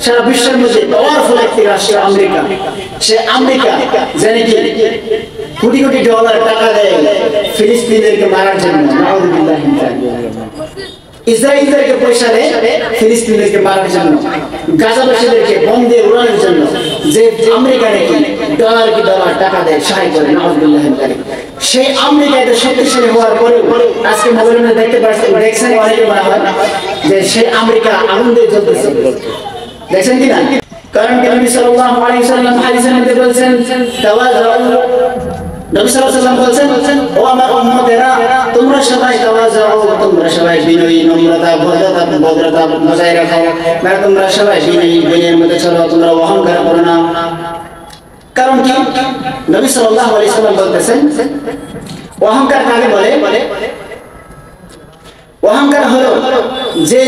সারা বিশ্বের মধ্যে পাওয়ারফুল একটি রাষ্ট্র আমেরিকা। সে আমেরিকা জানে কি কোটি কোটি ডলার টাকা দেয় ফিলিস্তিনিদেরকে মারার জন্য। ইসরায়েলদেরকে পয়সা দেয় ফিলিস্তিনিদেরকে মারার জন্য, গাজাবাসীদেরকে বোম দিয়ে উড়ানোর জন্য। যে আমেরিকা নাকি ডলার কি ডলার টাকা দেয়, সাহায্য করে। নাউযুবিল্লাহ। সেই আমেরিকা এত শক্তিশালী হওয়ার পরে আজকে মোবাইলে দেখতে পাচ্ছেন, দেখছেন অনেকে বলা হয় যে সেই আমেরিকা আগুন দিয়ে জ্বলতেছে। দেখছেন কি না? কারণ নবী সাল্লাল্লাহু আলাইহি ওয়াসাল্লাম হাদিসের মধ্যে বলেছেন, তাওয়াযু। নবী সাল্লাল্লাহু আলাইহি ওয়াসাল্লাম বলেছেন, ও আমার উম্মতেরা, তোমরা সবাই তাওয়াযু, তোমরা সবাই বিনয়ী, নম্রতা, ভদ্রতা বজায় রাখো। মানে তোমরা সবাই বিনয়ের মধ্যে চলো, তোমরা অহংকার করো না। কারণ কি? নবী সাল্লাল্লাহু আলাইহি ওয়াসাল্লাম বলতেছেন, অহংকার কাকে বলে? অহংকার হলো যে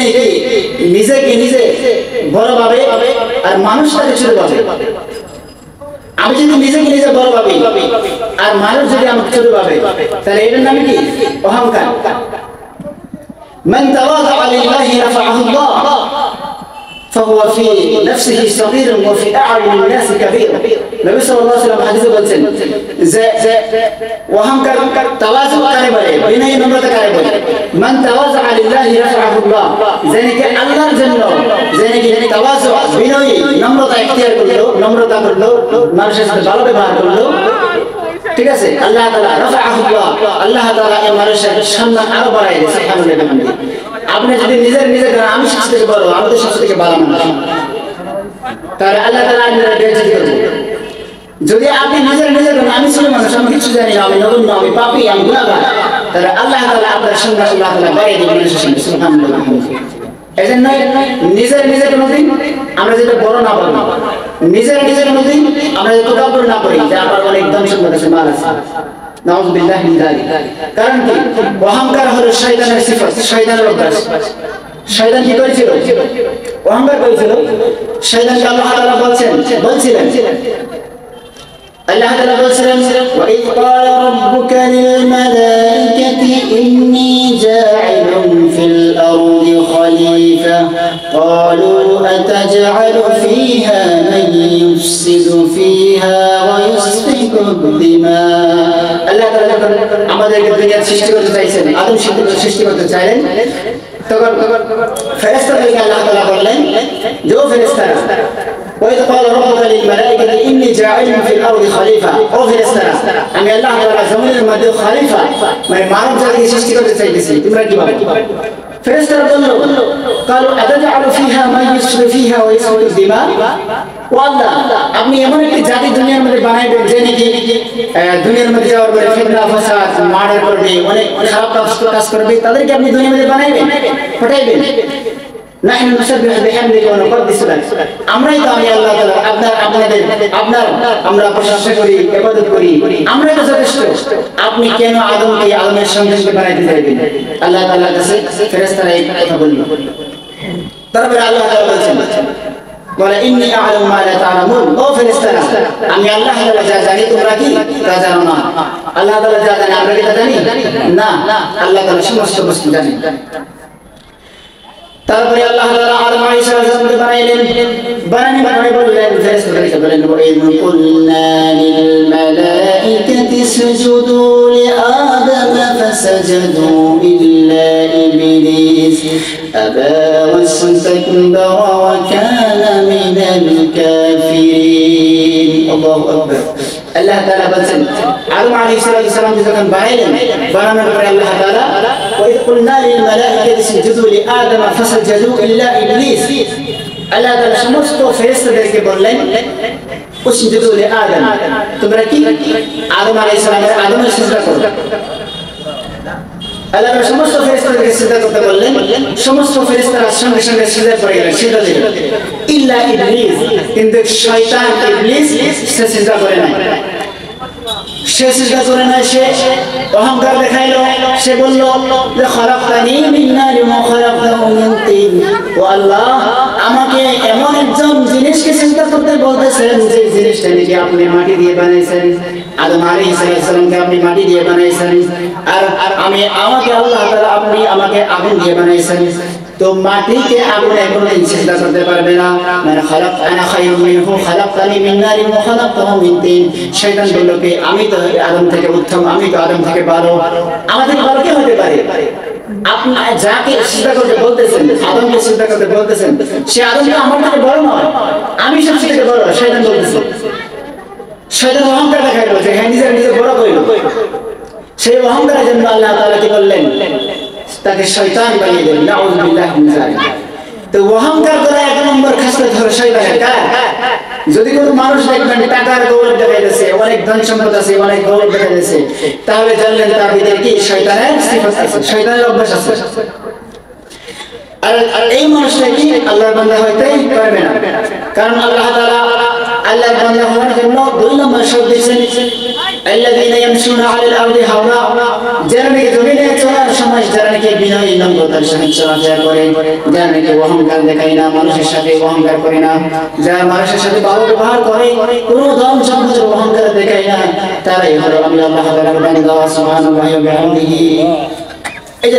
নিজেকে নিজে বড় ভাবে আর মানুষটাকে ছোট ভাবে। আমি যদি নিজেকে নিজে বড় ভাবি আর মানুষ যদি আমাকে ছোট ভাবে, তাহলে এটার নাম কি? অহংকার। মান তাওয়াযা লিল্লাহি রাফা'াহু আল্লাহ فهو في نفسه صغير وفي أعين الناس كبير। নবী সাল্লাল্লাহু আলাইহি ওয়াসাল্লাম হাদিসে বলেন যে অহংকার তাওয়াযু কারে বলে, বিনয়ী নম্রতা কারে বলে? মান তাওয়াযা লিল্লাহি রাফা'াহু আল্লাহ, যিনি কি আল্লাহর জন্য, যিনি কি তাওয়াযু বিনয়ী নম্রতা ইখতিয়ার করলো, নম্রতা করলো, মানুষের সাথে ভালো ব্যবহার করলো, ঠিক আছে, আল্লাহ তাআলা রাফা'াহু আল্লাহ, আল্লাহ তাআলা এই মানুষের সম্মান আরো বাড়ায় দিয়েছে। সুবহানাল্লাহ। আপনি যদি নিজের আমি সব থেকে বড়, আমি তো সব থেকে ভালো মানুষ, তাহলে আল্লাহ তাআলা আপনার বেইজ্জতি করবে। যদি আপনি নিজের আমি ছোট মানুষ, আমি কিছু জানি না, আমি নগণ্য, আমি পাপী, আমি গুনাহগার, তাহলে আল্লাহ তাআলা আপনার সম্মান আল্লাহ তাআলা বাড়িয়ে দিবেন মানুষের সামনে। সুবহানাল্লাহ। এজন্য নিজের কোনোদিন আমরা যেটা বড় না বলি, নিজের কোনোদিন আমরা যেটা তকাব্বুর না করি যে আমার অনেক ধন সম্পদ আছে, মাল আছে। নাউযুবিল্লাহ মিন যালিক। কারণ কি? অহংকার হলো শয়তানের সিফাত, শয়তানের অভ্যাস। শয়তান কি করেছিল? অহংকার করেছিল। শয়তানকে আল্লাহ তাআলা বলছিলেন আল্লাহ তাআলা বলছিলেন, ওয়া ইয ক্বালা রাব্বুকা লিল মালাইকাতি ইন্নী জা'ইলুন ফিল আরদি খলিফা ক্বালু আতাজ'আলু ফীহা মান ইউফসিদু ফীহা ওয়া ইসফিকু দিমা। আল্লাহ তাআলা আমাদেরকে দুনিয়ার সৃষ্টি করতে চাইছেন, আদম সৃষ্টি করতে চাইলেন। তখন ফেরেশতাদেরকে আল্লাহ তাআলা বললেন, যে ও ফেরেশতারা, وإذ قال ربك للملائكة إني جاعل في الأرض خليفة। ও ফেরেশতারা, আমি আল্লাহ তাআলা জমিনের মধ্যে খলিফা, মানে মানব জাতিকে সৃষ্টি করতে চাইতেছি, তোমরা কি ভাবো? ফেরেশতারা বলল, قالوا أتجعل فيها من يفسد فيها ويسفك الدماء। ও আল্লাহ, আপনি এমন একটি জাতি দুনিয়ার মধ্যে বানাইবেন যে নাকি দুনিয়ার মধ্যে যাওয়ার পরে ফিতনা ফাসাদ মার্ডার করবে, অনেক খারাপ কাজ করবে, তাদেরকে আপনি দুনিয়ার মধ্যে বানাইবেন, পাঠাইবেন। নাহনু নুসাব্বিহু বিহামদিহি ওয়া নুকদ্দিসু লাক। আমরাই তো, আমি আল্লাহ তাআলা আপনার আমরা প্রশংসা করি, ইবাদত করি, আমরাই তো যথেষ্ট। আপনি কেন আদমের সন্তানকে বানাইতে চাইবেন? আল্লাহ তাআলার কাছে ফেরেশতারা এই কথা বলল। তারপরে আল্লাহ তাআলা বলেন, বলে ইন্নী আ'লামু মা লা তা'লামুন। ও ফেরেশতারা, আমি আল্লাহ তাআলা যা জানি তোমরা কি তা জানো না। আল্লাহ তাআলা যা জানে আমরা কি তা জানি না? আল্লাহ তাআলা সমস্ত বস্তু জানেন। তারপরে আল্লাহ তাআলা আদম আলাইহিস সালামকে বানানি বললেন, ফেরেশতাদেরকে বললেন, ওয়াইদ কুলনা লিল মালাইকাতি ইসজুদু লিআদম ফাসাজাদু ইল্লা ইবলিস আবা ওয়াস্তাকবারা ওয়া কানা মিনাল কাফিরিন। আল্লাহু আকবার। আল্লাহ তাআলা বলেন, আদম আলাইহিস সালাম যখন বানানোর পরে আল্লাহ তাআলা ওয়াইদ কুলনা লিল মালাইকাতি ইসজুদু লিআদম ফাসাজাদু ইল্লা ইবলিস, আল্লাহ তাআলা সমস্ত ফেরেশতাদেরকে বললেন, উসজুদু লিআদম, তোমরা কি আদম আলাইহিস সালামের সিজদা করো। আল্লাহ তাআলা সমস্ত ফেরেশতাদেরকে সিজদা করতে বললেন, সমস্ত ফেরেশতারা সঙ্গে সঙ্গে সিজদা করে গেলেন, সিজদা দিলেন, ইল্লা ইবলিস, কিন্তু শয়তান ইবলিস সে সিজদা করে নাই। সে সিজদা করে নাই, সে অহংকার দেখাইলো। সে বলল যে খলাকতানি মিন নারিন ওয়া খলাকতাহু মিন তিন। ও আল্লাহ, আমাকে এমন একজন জিনিসকে সিজদা করতে বলতেছেন যে জিনিসটা নাকি আপনি মাটি দিয়ে বানাইছেন। আদম আলাইহিস সালামকে আপনি মাটি দিয়ে বানাইছেন, আর আমাকে আল্লাহ তাআলা আপনি আমাকে আগুন দিয়ে বানাইছেন। তো মাটিকে আগুনে কোনোদিন সিজদা করতে পারবে না। মানে খালাক আনা খায়রুম মিনহু খালাকতানি মিন নারিন ওয়া খালাকতাহু মিন তিন। শয়তান বলল কি আমি তো আদম থেকে উত্তম, আমি তো আদম থেকে ভালো, আমাদের ভালো কে হতে পারে? আপনি যাকে সিজদা করতে বলতেছেন, আদমকে সিজদা করতে বলতেছেন, সে আদম তো আমার থেকে বড় নয়, আমি সবচেয়ে থেকে বড়। শয়তান বলতেছে, শয়তান অহংকার দেখাইলো যে হ্যাঁ নিজে নিজে বড় কইল। সেই অহংকারের জন্য আল্লাহ তাআলা কি করলেন? তাকে শয়তান বানিয়ে দিলেন। নাউযু বিল্লাহি মিন যালিক। তো অহংকার করা এক নম্বর খাসলত হলো শয়তানের। যদি কোনো মানুষ দেখবেন টাকার গৌরব দেখাইতেছে, অনেক ধন সম্পদ আছে, অনেক গৌরব দেখাইতেছে, তাহলে জানলেন তার ভিতরে কি শয়তানের সিফাত আছে, শয়তানের অভ্যাস আছে। আর এই মানুষটা কি আল্লাহর বান্দা হইতেই পারবে না। কারণ আল্লাহ তাআলা আল্লাহর বান্দা হওয়ার জন্য দুই নম্বর শর্ত দিয়েছেন, আল্লাযীনা ইয়ামশুনা আলাল আরদি হাওনা, যারা নাকি জমিনে চলার সময় যারা নাকি বিনয়ী নম্রতার সহিত চলাফেরা করে, যারা নাকি অহংকার দেখায় না, মানুষের সাথে অহংকার করে না, যারা মানুষের সাথে ভালো ব্যবহার করে, কোনো ধন সম্পদের অহংকার দেখায় না, তারাই হলো আমি আল্লাহ তাআলার বান্দা। সুবহানাল্লাহি ওয়া বিহামদিহি। এই যে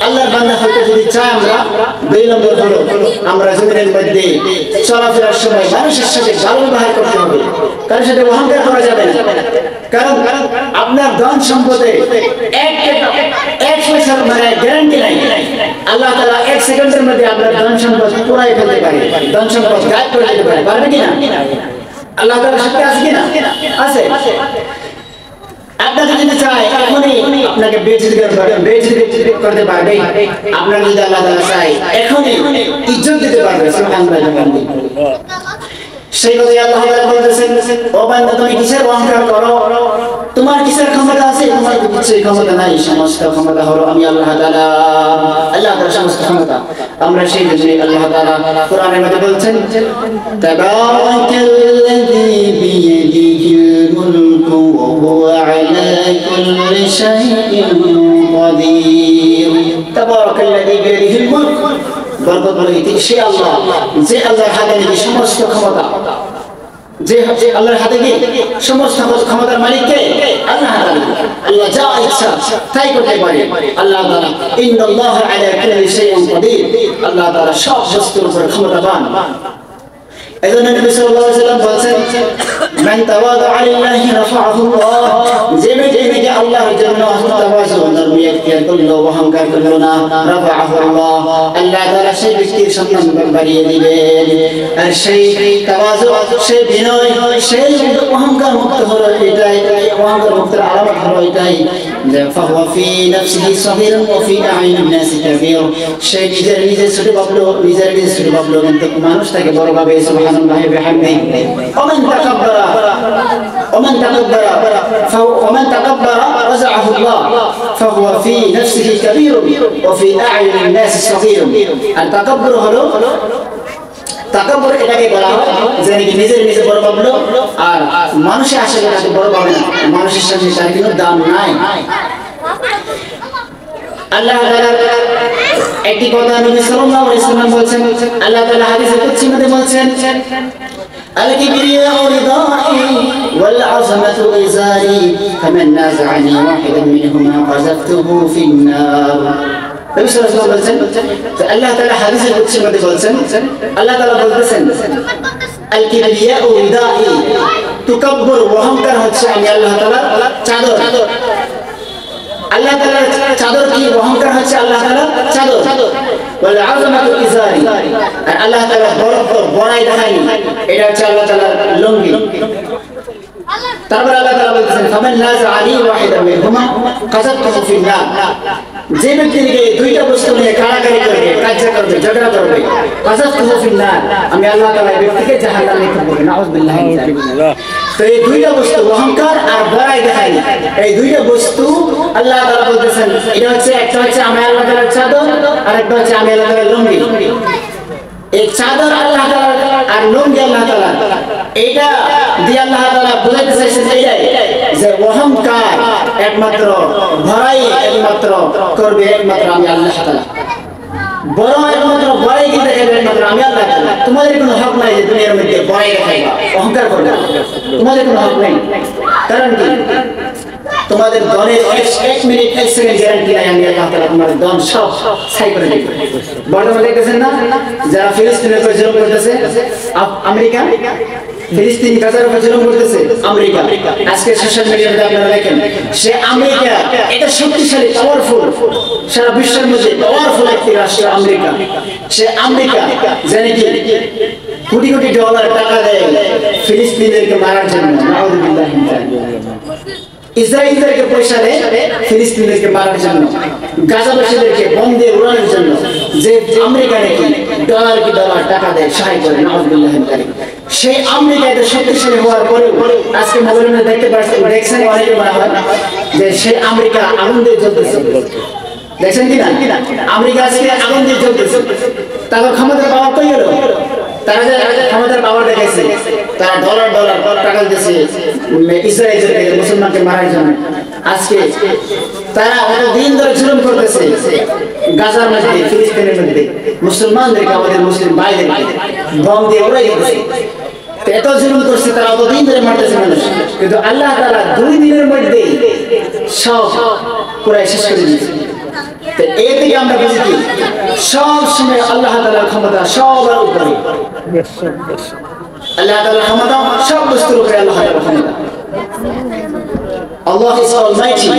আল্লাহর বান্দা হতে যদি চাই আমরা, দুই নম্বর হলো আমরা জমিনের মধ্যে চলাফেরার সময় মানুষের সাথে ভালো ব্যবহার করতে হবে, কারোর সাথে অহংকার করা যাবে না। কারণ আপনার ধন সম্পদে এক পয়সার মানে গ্যারান্টি নাই। আল্লাহ তাআলা 1 সেকেন্ডের মধ্যে আপনার ধন সম্পদ পুরাই ফেলতে পারে, ধন সম্পদ গায়েব করে দিতে পারে। পারবে কিনা? আল্লাহ তাআলার সাথে আছে কিনা? আছে। আপনাকে যদি চায় এখনই আপনাকে বেইজ্জতি করতে পারবে। আপনার যদি আল্লাহ তাআলা চায় এখনই ইজ্জত দিতে পারবে। সুবহানাল্লাহ। সেই কথাই আল্লাহ তাআলা বলতেছেন, ও বান্দা তুমি কিসের অহংকার করো? তোমার কিসের ক্ষমতা আছে? তোমার কিছুই ক্ষমতা নাই, সমস্ত ক্ষমতা হলো আমি আল্লাহ তাআলা। আল্লাহ তাআলা সমস্ত ক্ষমতা। আমরা সেই জন্য আল্লাহ তাআলা কোরআনের মধ্যে বলছেন, তাবারাকাল্লাযী বিয়াদিহিল মুলকু ওয়া হুয়া আলা কুল্লি শাইইন কাদির। তাবারাকাল্লাযী বিয়াদিহিল মুলক, বরকত বলে সে আল্লাহ, যে আল্লাহর হাতে নাকি সমস্ত ক্ষমতা, যে আল্লাহর হাতে কি সমস্ত ক্ষমতার মালিক কে? আল্লাহ তাআলা। আল্লাহ যা ইচ্ছা তাই করতে পারে। আল্লাহ তাআলা ইন্নাল্লাহা আলা কুল্লি শাইইন কাদির, আল্লাহ তাআলা সব বস্তুর উপর ক্ষমতাবান। এজন্য নবী সাল্লাল্লাহু আলাইহি ওয়াসাল্লাম বলেন, মান তাওয়াদা লিল্লাহি রাফাআহু আল্লাহ, যে ব্যক্তি নাকি আল্লাহর জন্য তাওয়াজু নরমি ইখতিয়ার করলো, অহংকার করলো না, রাফাআহু আল্লাহ, আল্লাহ তাআলা সেই ব্যক্তির সম্মান বাড়িয়ে দিবেন। আর সেই তাওয়াজু, সেই বিনয়, সেই অহংকার মুক্ত হলো এটাই, অহংকার মুক্তের আলামত হলো এটাই যে ফাহুয়া ফি নাফসিহি সাগীরুন ওয়া ফি আইনিন নাসি কাবীর, সে নিজের ছোট ভাবলো, নিজের ছোট ভাবলো, কিন্তু মানুষ তাকে বড় ভাবে। সুবহানাল্লাহি ওয়া বিহামদিহি। ومن تكبر رزعه الله فهو في نفسه كبير وفي أعين الناس صغير। التكبر হলো, তাকাব্বুর এটাকে বলা হয় যে নিজে বড় ভাবলো আর মানুষের আসলে তাকে বড় ভাবে না, মানুষের সামনে তার কোনো দাম নাই। আল্লাহ তাআলা একটি কথা নবী সাল্লাল্লাহু আলাইহি ওয়াসাল্লাম বলেছেন, আল্লাহ তাআলা হাদিসে কুদসির মধ্যে বলেছেন, আল কিবরিয়াউ রিদাই ওয়াল আযমাতু ইজারি ফামান নাযা'নি ওয়াহিদান মিনহুমা কাযাফতুহু ফিন নার। নবী সাল্লাল্লাহু আলাইহি ওয়াসাল্লাম বলেছেন, আল্লাহ তাআলা হাদিসে কুদসির মধ্যে বলেছেন, আল্লাহ তাআলা বলতেছেন, আল কিবরিয়াউ রিদাই, তাকাব্বুর অহংকার হচ্ছে আমি আল্লাহ তাআলার চাদর। আল্লাহ তাআলার চাদর কি? অহংকার হচ্ছে আল্লাহ তাআলার চাদর। ওয়াল আযমাতু ইজারি, আর আল্লাহ তাআলা বড়াই দেখায়নি, এটা হচ্ছে আল্লাহ তাআলার লুঙ্গি। তারপর আল্লাহ তাআলা বলতেছেন, ফামান নাযা'নি ওয়াহিদান মিনহুমা কাযাফতুহু ফিন নার, যে ব্যক্তি দুইটা বস্তু নিয়ে কাড়াকাড়ি করবে, কাজা করবে, ঝগড়া করবে, কাযাফতুহু ফিন নার, আমি আল্লাহ তাআলা এই ব্যক্তিকে জাহান্নামে নিক্ষেপ করব। নাউযুবিল্লাহি মিন যালিক। তো এই দুইটা বস্তু, অহংকার আর বড়াই দেখায়নি, এই দুইটা বস্তু আল্লাহ তাআলা বলতেছেন, এটা হচ্ছে একটা হচ্ছে আমি আল্লাহ তাআলার চাদর, আর একটা হচ্ছে আমি আল্লাহ তাআলার লুঙ্গি। এই চাদর আল্লাহ তাআলার আর লুঙ্গি আল্লাহ তাআলার, এইটা দিয়ে আল্লাহ তাআলা বোঝাতে চাইছেন এইটাই যে অহংকার একমাত্র বড়াই একমাত্র করবে একমাত্র আমি আল্লাহ তাআলা। বড় একমাত্র বড়াই কি দেখাবে একমাত্র আমি আল্লাহ তাআলা। তোমাদের কোনো হক নাই যে দুনিয়ার মধ্যে বড়াই দেখাইবা, অহংকার করবে, তোমাদের কোনো হক নেই। কারণ কি? তোমাদের দলের 1 মিনিট 1 সেকেন্ড গ্যারান্টি নাই আমি আল্লাহ তাআলা তোমাদের দল সব ছাই করে দেব। বর্তমানে দেখতেছেন না যারা ফিলিস্তিনের উপর জুলুম করতেছে, আমেরিকা ফিলিস্তিন গাজার উপর জুলুম করতেছে আমেরিকা। আজকে সোশ্যাল মিডিয়াতে আপনারা দেখেন সে আমেরিকা এটা শক্তিশালী পাওয়ারফুল, সারা বিশ্বের মধ্যে পাওয়ারফুল একটি রাষ্ট্র আমেরিকা। সে আমেরিকা জানে কি কোটি কোটি ডলার টাকা দেয় ফিলিস্তিনিদেরকে মারার জন্য। নাউযুবিল্লাহি মিন যালিক। ইসরায়েলদেরকে পয়সা দেয় ফিলিস্তিনিদেরকে মারার জন্য, গাজাবাসীদেরকে বোম দিয়ে উড়ানোর জন্য। যে আমেরিকা নাকি ডলার কি ডলার টাকা দেয় সাহায্য করে। নাউযুবিল্লাহি মিন যালিক। সেই আমেরিকা এত শক্তিশালী হওয়ার পরেও আজকে মোবাইলে দেখতে পাচ্ছেন, দেখছেন অনেকে মনে হয় যে সেই আমেরিকা আগুন দিয়ে জ্বলতেছে। দেখছেন কিনা আমেরিকা আজকে আগুন দিয়ে জ্বলতেছে। তাদের ক্ষমতার পাওয়ার কই গেল? তারা যে ক্ষমতার পাওয়ার দেখাইছে, তারা ডলার ডলার টাকা দিয়েছে ইসরায়েলকে মুসলমানকে মারার জন্য। আজকে তারা দিন ধরে জুলুম করতেছে গাজার মধ্যে, ফিলিস্তিনের মধ্যে মুসলমানদেরকে, আমাদের মুসলিম ভাইদেরকে বম দিয়ে উড়াই দিতেছে। এত জুলুম করছে, তারা অতদিন ধরে মারতেছে মানুষ, কিন্তু আল্লাহ তাআলা 2 দিনের মধ্যে সব পুরাই শেষ করে দিয়েছে। এই থেকে আমরা বুঝি কি সব সময় আল্লাহ তাআলার ক্ষমতা সবার উপরে। আল্লাহ তাআলার ক্ষমতা সব বস্তুর উপরে। আল্লাহ তাআলার ক্ষমতা। Allah is almighty